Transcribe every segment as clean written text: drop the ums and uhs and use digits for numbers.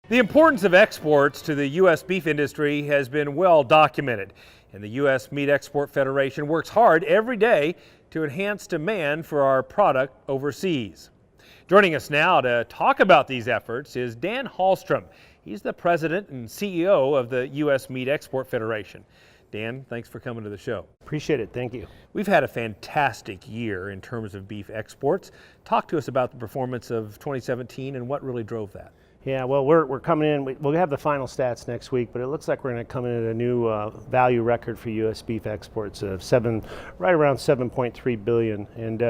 The importance of exports to the U.S. beef industry has been well documented, and the U.S. Meat Export Federation works hard every day to enhance demand for our product overseas. Joining us now to talk about these efforts is Dan Hallstrom. He's the president and CEO of the U.S. Meat Export Federation. Dan, thanks for coming to the show. Appreciate it. Thank you. We've had a fantastic year in terms of beef exports. Talk to us about the performance of 2017 and what really drove that. Yeah, well, we're coming in. We'll have the final stats next week, but it looks like we're going to come in at a new value record for U.S. beef exports of right around 7.3 billion. And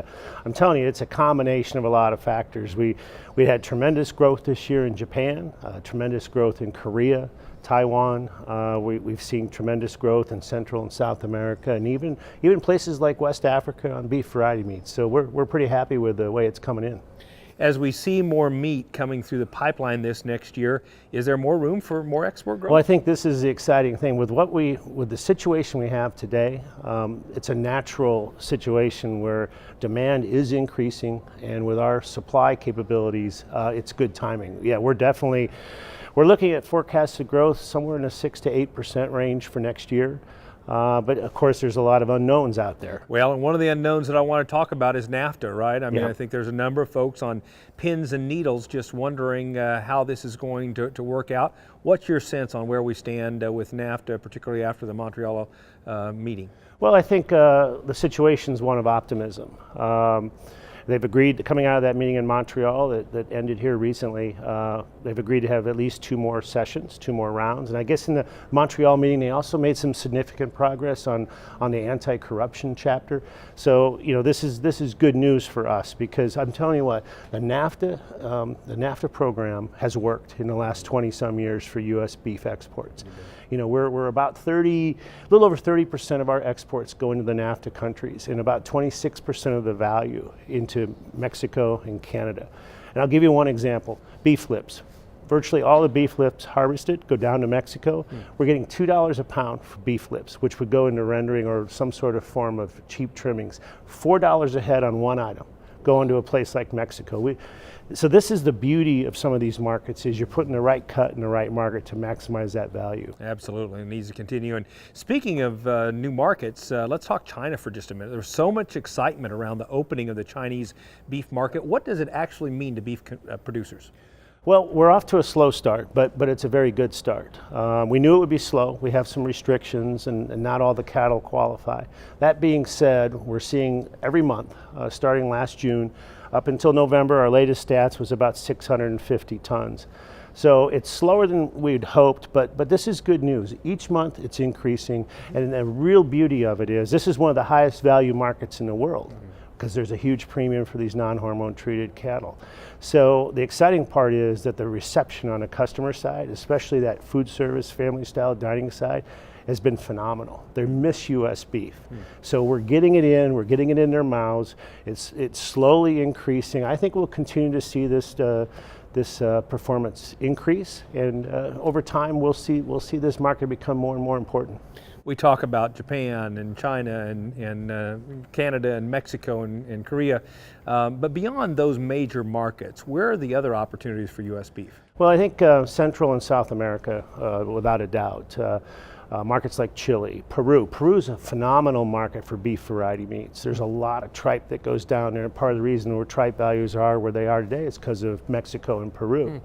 I'm telling you, it's a combination of a lot of factors. We had tremendous growth this year in Japan, tremendous growth in Korea, Taiwan. We've seen tremendous growth in Central and South America, and even places like West Africa on beef variety meats. So we're pretty happy with the way it's coming in. As we see more meat coming through the pipeline this next year, is there more room for more export growth? Well, I think this is the exciting thing. With the situation we have today, it's a natural situation where demand is increasing, and with our supply capabilities, it's good timing. Yeah, we're looking at forecasted growth somewhere in the 6 to 8% range for next year. But of course, there's a lot of unknowns out there. Well, and one of the unknowns that I want to talk about is NAFTA, right? I mean, Yeah. I think there's a number of folks on pins and needles just wondering how this is going to work out. What's your sense on where we stand with NAFTA, particularly after the Montreal meeting? Well, I think the situation's one of optimism. They've agreed, coming out of that meeting in Montreal that ended here recently, they've agreed to have at least 2 more sessions, 2 more rounds. And I guess in the Montreal meeting, they also made some significant progress on the anti-corruption chapter. So, you know, this is good news for us, because I'm telling you what, the NAFTA program has worked in the last 20 some years for U.S. beef exports. You know, we're about a little over 30% of our exports go into the NAFTA countries, and about 26% of the value into Mexico and Canada. And I'll give you one example: beef lips. Virtually all the beef lips harvested go down to Mexico. We're getting $2 a pound for beef lips, which would go into rendering or some sort of form of cheap trimmings. $4 a head on one item going to a place like Mexico. So this is the beauty of some of these markets, is you're putting the right cut in the right market to maximize that value. Absolutely, it needs to continue. And speaking of new markets, let's talk China for just a minute. There's so much excitement around the opening of the Chinese beef market. What does it actually mean to beef producers? Well, we're off to a slow start, but it's a very good start. We knew it would be slow. We have some restrictions, and not all the cattle qualify. That being said, we're seeing every month, starting last June, up until November, our latest stats was about 650 tons. So it's slower than we'd hoped, but this is good news. Each month it's increasing, and the real beauty of it is this is one of the highest value markets in the world, because there's a huge premium for these non-hormone treated cattle. So the exciting part is that the reception on the customer side, especially that food service, family style dining side, has been phenomenal. They miss U.S. beef. So we're getting it in their mouths. It's slowly increasing. I think we'll continue to see this performance increase, and over time we'll see this market become more and more important. We talk about Japan and China and Canada and Mexico and Korea, but beyond those major markets, where are the other opportunities for U.S. beef? Well, I think Central and South America, without a doubt. Markets like Chile, Peru. Peru's a phenomenal market for beef variety meats. There's a lot of tripe that goes down there. Part of the reason where tripe values are where they are today is because of Mexico and Peru.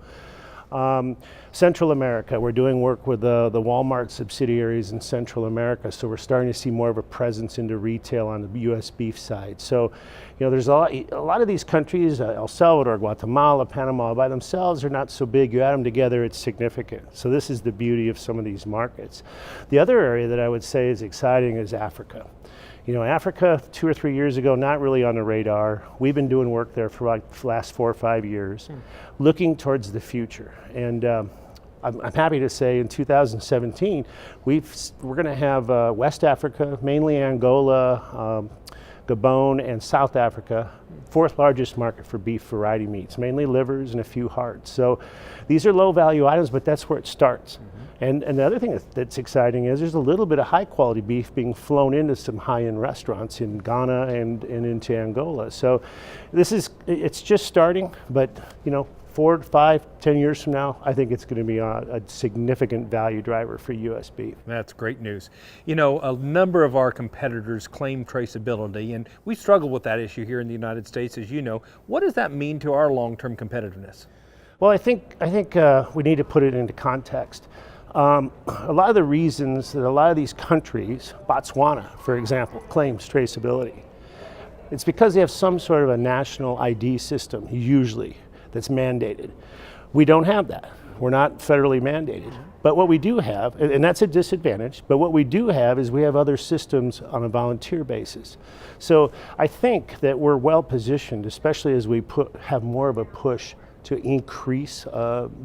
Central America, we're doing work with the Walmart subsidiaries in Central America, so we're starting to see more of a presence into retail on the U.S. beef side. So, you know, there's a lot of these countries, El Salvador, Guatemala, Panama, by themselves are not so big. You add them together, it's significant. So this is the beauty of some of these markets. The other area that I would say is exciting is Africa. You know, Africa 2 or 3 years ago, not really on the radar. We've been doing work there for like the last 4 or 5 years, looking towards the future. And I'm happy to say in 2017, we're going to have West Africa, mainly Angola, Gabon, and South Africa, 4th largest market for beef variety meats, mainly livers and a few hearts. So these are low value items, but that's where it starts. And the other thing that's exciting is there's a little bit of high quality beef being flown into some high-end restaurants in Ghana and into Angola. So it's just starting, but you know, 4, 5, 10 years from now, I think it's going to be a significant value driver for U.S. beef. That's great news. You know, a number of our competitors claim traceability, and we struggle with that issue here in the United States, as you know. What does that mean to our long-term competitiveness? Well, I think we need to put it into context. A lot of the reasons that a lot of these countries, Botswana, for example, claims traceability, it's because they have some sort of a national ID system, usually, that's mandated. We don't have that. We're not federally mandated. But what we do have, and that's a disadvantage, but what we do have is we have other systems on a volunteer basis. So I think that we're well positioned, especially as we have more of a push to increase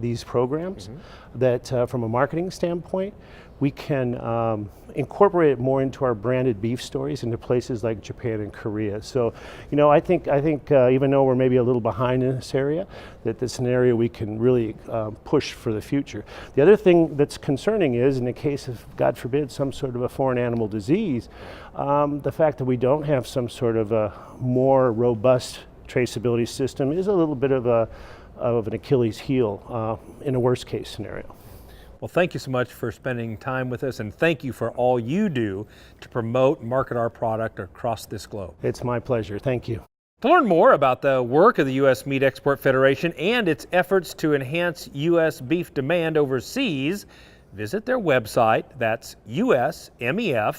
these programs, that from a marketing standpoint, we can incorporate it more into our branded beef stories into places like Japan and Korea. So, you know, I think even though we're maybe a little behind in this area, that this is an area we can really push for the future. The other thing that's concerning is, in the case of, God forbid, some sort of a foreign animal disease, the fact that we don't have some sort of a more robust traceability system is a little bit of an Achilles heel in a worst case scenario. Well, thank you so much for spending time with us, and thank you for all you do to promote and market our product across this globe. It's my pleasure. Thank you. To learn more about the work of the U.S. Meat Export Federation and its efforts to enhance U.S. beef demand overseas, visit their website. That's usmef.org.